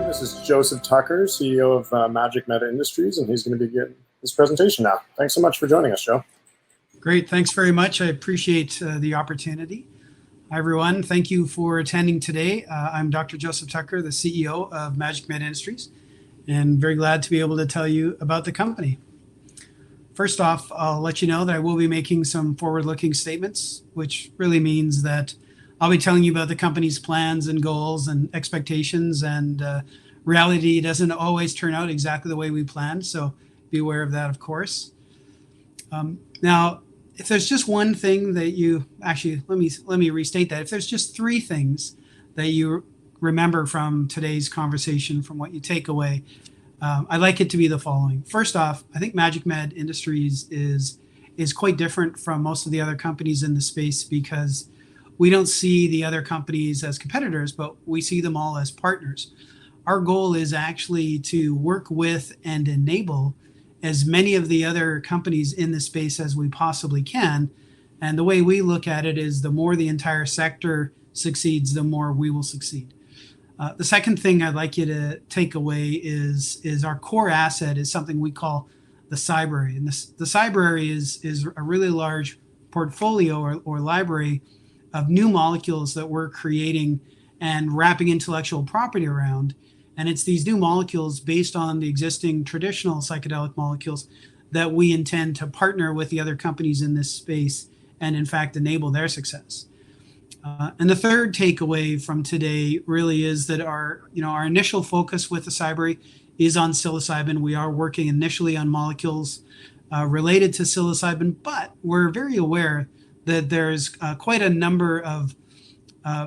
This is Joseph Tucker, CEO of MagicMed Industries, and he's going to begin his presentation now. Thanks so much for joining us, Joe. Great. Thanks very much. I appreciate the opportunity. Hi, everyone. Thank you for attending today. I'm Dr. Joseph Tucker, the CEO of MagicMed Industries, and very glad to be able to tell you about the company. First off, I'll let you know that I will be making some forward-looking statements, which really means that I'll be telling you about the company's plans and goals and expectations, and reality doesn't always turn out exactly the way we planned, so be aware of that, of course. Now, if there's just one thing that you, actually, let me restate that. If there's just three things that you remember from today's conversation, from what you take away, I'd like it to be the following. First off, I think MagicMed Industries is quite different from most of the other companies in the space because we don't see the other companies as competitors, but we see them all as partners. Our goal is actually to work with and enable as many of the other companies in the space as we possibly can. And the way we look at it is the more the entire sector succeeds, the more we will succeed. The second thing I'd like you to take away is our core asset is something we call the Psybrary. And the Psybrary is a really large portfolio or library of new molecules that we're creating and wrapping intellectual property around. And it's these new molecules based on the existing traditional psychedelic molecules that we intend to partner with the other companies in this space and in fact enable their success. And the third takeaway from today really is that our initial focus with the Psybrary is on psilocybin. We are working initially on molecules related to psilocybin, but we're very aware that there's quite a number of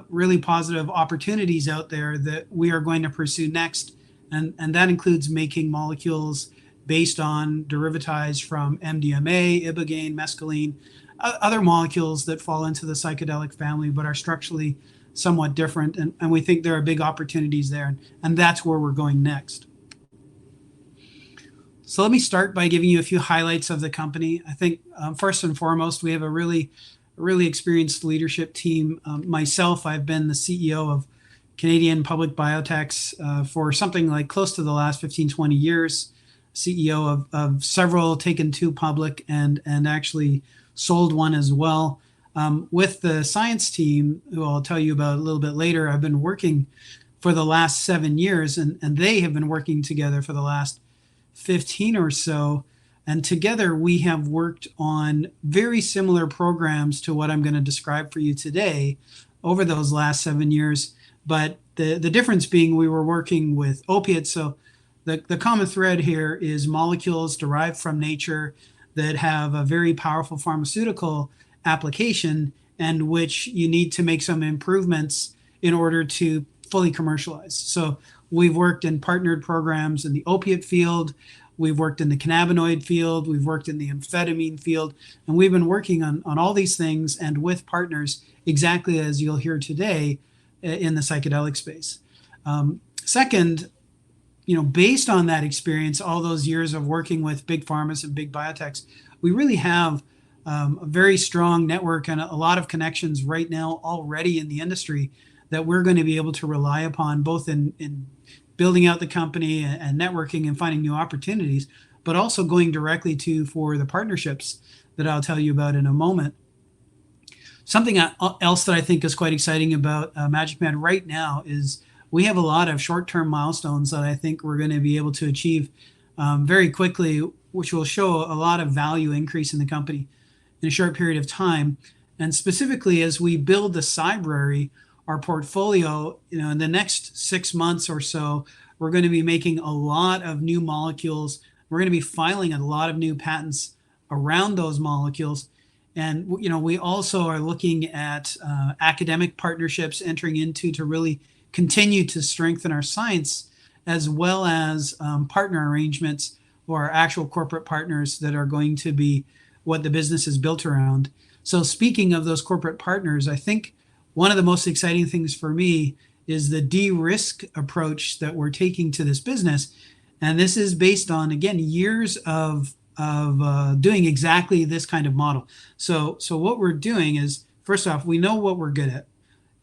really positive opportunities out there that we are going to pursue next. And that includes making molecules based on derivatized from MDMA, ibogaine, mescaline, other molecules that fall into the psychedelic family but are structurally somewhat different. And we think there are big opportunities there. And that's where we're going next. So let me start by giving you a few highlights of the company. I think first and foremost, we have a really experienced leadership team. Myself, I've been the CEO of Canadian public biotechs for something like close to the last 15, 20 years, CEO of several, taken two public and actually sold one as well. With the science team, who I'll tell you about a little bit later, I've been working for the last 7 years, and they have been working together for the last 15 or so. And together we have worked on very similar programs to what I'm going to describe for you today over those last 7 years. But the difference being we were working with opiates. So the common thread here is molecules derived from nature that have a very powerful pharmaceutical application and which you need to make some improvements in order to fully commercialize. So we've worked in partnered programs in the opiate field. We've worked in the cannabinoid field. We've worked in the amphetamine field. And we've been working on all these things and with partners exactly as you'll hear today in the psychedelic space. Second, based on that experience, all those years of working with big pharmas and big biotechs, we really have a very strong network and a lot of connections right now already in the industry that we're going to be able to rely upon both in building out the company and networking and finding new opportunities, but also going directly for the partnerships that I'll tell you about in a moment. Something else that I think is quite exciting about MagicMed right now is we have a lot of short-term milestones that I think we're going to be able to achieve very quickly, which will show a lot of value increase in the company in a short period of time. And specifically, as we build the Psybrary, our portfolio, in the next 6 months or so, we're going to be making a lot of new molecules. We're going to be filing a lot of new patents around those molecules. And, we also are looking at academic partnerships entering into to really continue to strengthen our science, as well as partner arrangements or actual corporate partners that are going to be what the business is built around. So speaking of those corporate partners, I think one of the most exciting things for me is the de-risk approach that we're taking to this business. And this is based on, again, years of doing exactly this kind of model. So what we're doing is, first off, we know what we're good at.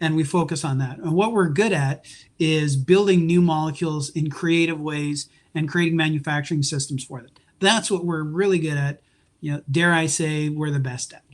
and we focus on that. And what we're good at is building new molecules in creative ways and creating manufacturing systems for them. That's what we're really good at. Dare I say, we're the best at.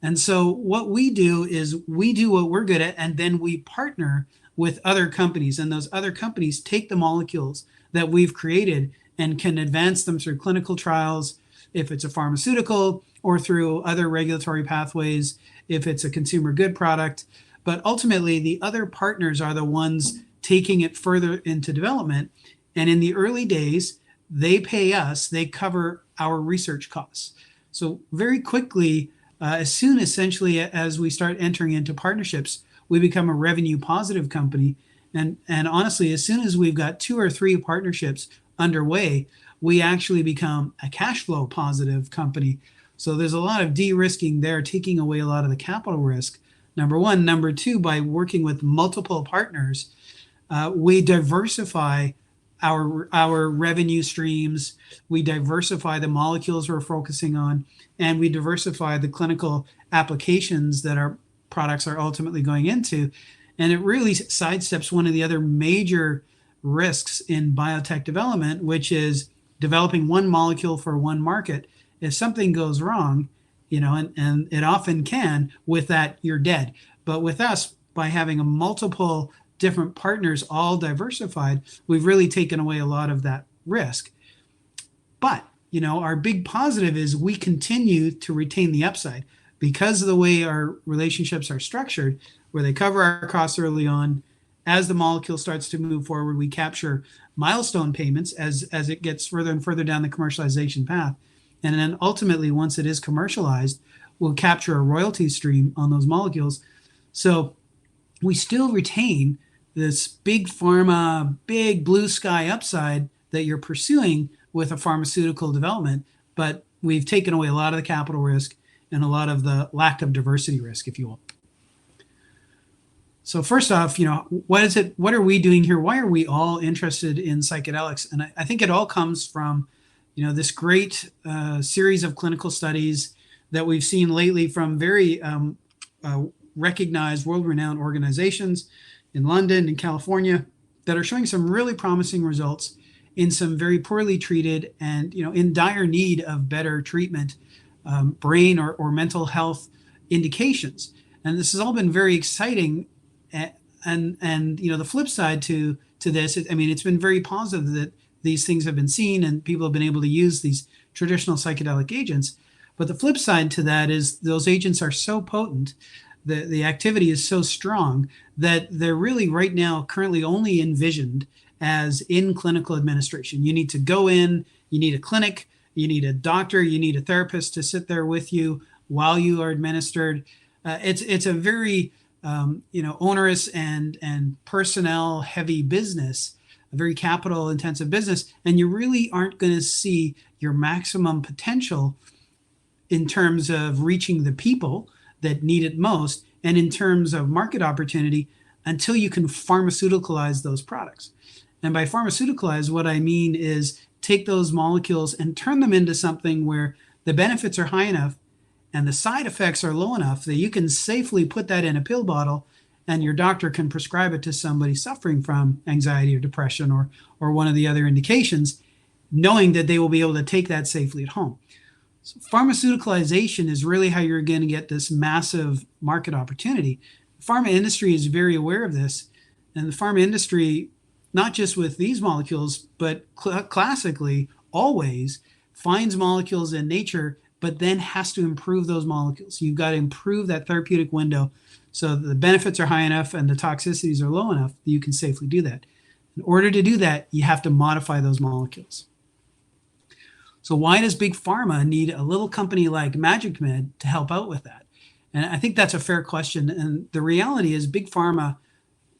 And so what we do is we do what we're good at, and then we partner with other companies, and those other companies take the molecules that we've created and can advance them through clinical trials, if it's a pharmaceutical, or through other regulatory pathways, if it's a consumer good product. But ultimately, the other partners are the ones taking it further into development. And in the early days, they pay us, they cover our research costs. So very quickly, as soon essentially as we start entering into partnerships, we become a revenue positive company. And honestly, as soon as we've got 2 or 3 partnerships underway, we actually become a cash flow positive company. So there's a lot of de-risking there, taking away a lot of the capital risk. Number one. Number two, by working with multiple partners, we diversify our revenue streams, we diversify the molecules we're focusing on, and we diversify the clinical applications that our products are ultimately going into. And it really sidesteps one of the other major risks in biotech development, which is developing one molecule for one market. If something goes wrong, and it often can, with that, you're dead. But with us, by having a multiple different partners all diversified, we've really taken away a lot of that risk. But, our big positive is we continue to retain the upside because of the way our relationships are structured, where they cover our costs early on. As the molecule starts to move forward, we capture milestone payments as it gets further and further down the commercialization path. And then ultimately, once it is commercialized, we'll capture a royalty stream on those molecules. So we still retain this big pharma, big blue sky upside that you're pursuing with a pharmaceutical development, but we've taken away a lot of the capital risk and a lot of the lack of diversity risk, if you will. So first off, what is it? What are we doing here? Why are we all interested in psychedelics? And I think it all comes from, this great series of clinical studies that we've seen lately from very recognized, world-renowned organizations in London and California that are showing some really promising results in some very poorly treated and, in dire need of better treatment, brain or mental health indications. And this has all been very exciting. And the flip side to this, it's been very positive that these things have been seen and people have been able to use these traditional psychedelic agents. But the flip side to that is those agents are so potent, the activity is so strong that they're really right now currently only envisioned as in clinical administration. You need to go in, you need a clinic, you need a doctor, you need a therapist to sit there with you while you are administered. It's a very onerous and personnel heavy business, a very capital intensive business, and you really aren't going to see your maximum potential in terms of reaching the people that need it most and in terms of market opportunity until you can pharmaceuticalize those products. And by pharmaceuticalize, what I mean is take those molecules and turn them into something where the benefits are high enough and the side effects are low enough that you can safely put that in a pill bottle and your doctor can prescribe it to somebody suffering from anxiety or depression or one of the other indications, knowing that they will be able to take that safely at home. So pharmaceuticalization is really how you're going to get this massive market opportunity. The pharma industry is very aware of this, and the pharma industry, not just with these molecules, but classically always finds molecules in nature, but then has to improve those molecules. You've got to improve that therapeutic window so that the benefits are high enough and the toxicities are low enough that you can safely do that. In order to do that, you have to modify those molecules. So why does Big Pharma need a little company like MagicMed to help out with that? And I think that's a fair question. And the reality is Big Pharma,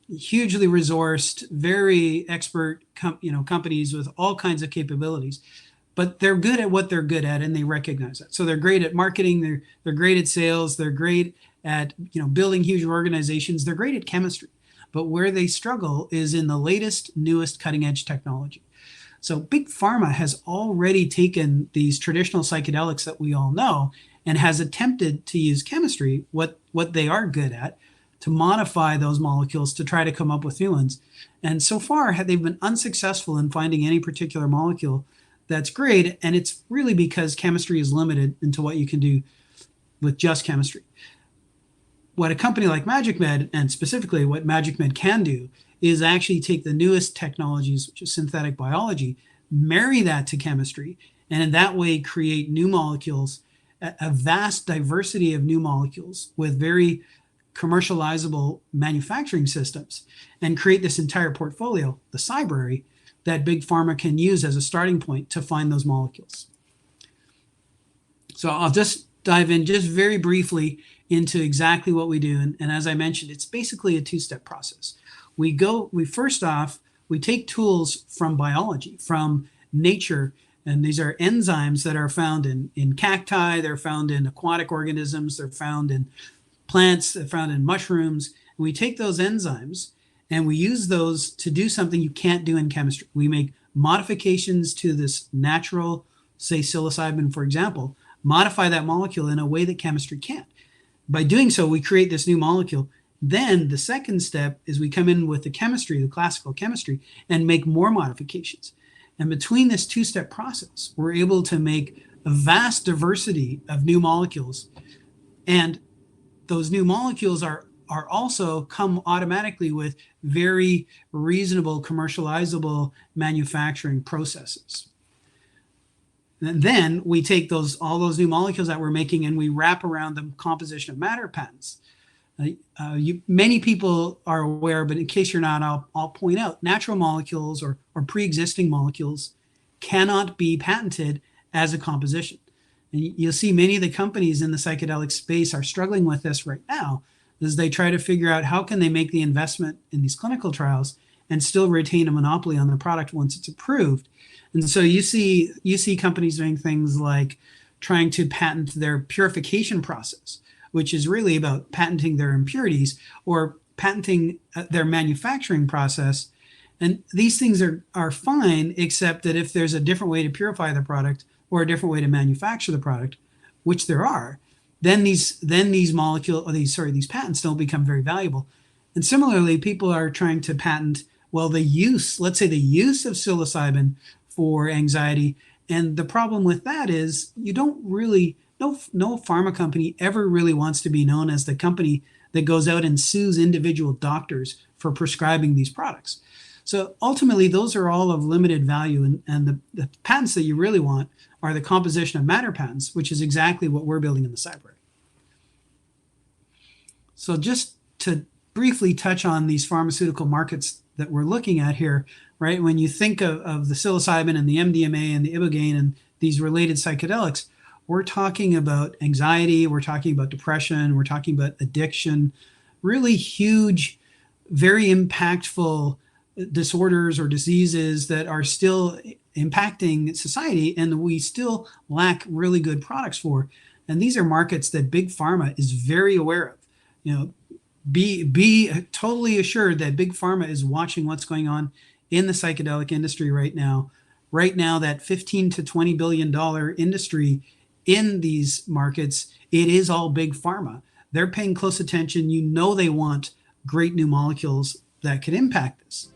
hugely resourced, very expert companies with all kinds of capabilities, but they're good at what they're good at and they recognize that. So they're great at marketing, they're great at sales, they're great at building huge organizations, they're great at chemistry. But where they struggle is in the latest, newest cutting edge technology. So Big Pharma has already taken these traditional psychedelics that we all know and has attempted to use chemistry, what they are good at, to modify those molecules to try to come up with new ones. And so far, they've been unsuccessful in finding any particular molecule that's great. And it's really because chemistry is limited into what you can do with just chemistry. What a company like MagicMed, and specifically what MagicMed can do, is actually take the newest technologies, which is synthetic biology, marry that to chemistry, and in that way create new molecules, a vast diversity of new molecules with very commercializable manufacturing systems, and create this entire portfolio, the Psybrary, that Big Pharma can use as a starting point to find those molecules. So I'll just dive in just very briefly into exactly what we do. And as I mentioned, it's basically a two-step process. We first off, we take tools from biology, from nature, and these are enzymes that are found in cacti, they're found in aquatic organisms, they're found in plants, they're found in mushrooms. And we take those enzymes and we use those to do something you can't do in chemistry. We make modifications to this natural, say psilocybin, for example, modify that molecule in a way that chemistry can't. By doing so, we create this new molecule. Then the second step is we come in with the chemistry, the classical chemistry, and make more modifications. And between this two-step process, we're able to make a vast diversity of new molecules. And those new molecules are also come automatically with very reasonable commercializable manufacturing processes. And then we take all those new molecules that we're making and we wrap around them composition of matter patents. Many people are aware, but in case you're not, I'll point out natural molecules or pre-existing molecules cannot be patented as a composition. And you'll see many of the companies in the psychedelic space are struggling with this right now as they try to figure out how can they make the investment in these clinical trials and still retain a monopoly on the product once it's approved. And so you see companies doing things like trying to patent their purification process, which is really about patenting their impurities or patenting their manufacturing process. And these things are fine, except that if there's a different way to purify the product or a different way to manufacture the product, which there are, then these patents don't become very valuable. And similarly, people are trying to patent, let's say the use of psilocybin for anxiety. And the problem with that is you don't really, no pharma company ever really wants to be known as the company that goes out and sues individual doctors for prescribing these products. So ultimately, those are all of limited value. And the patents that you really want are the composition of matter patents, which is exactly what we're building in the Psybrary. So just to briefly touch on these pharmaceutical markets that we're looking at here, right? When you think of the psilocybin and the MDMA and the ibogaine and these related psychedelics, we're talking about anxiety, we're talking about depression, we're talking about addiction, really huge, very impactful disorders or diseases that are still impacting society and we still lack really good products for. And these are markets that Big Pharma is very aware of. Be totally assured that Big Pharma is watching what's going on in the psychedelic industry right now. Right now, that $15 to $20 billion industry in these markets, it is all Big Pharma. They're paying close attention. They want great new molecules that could impact this.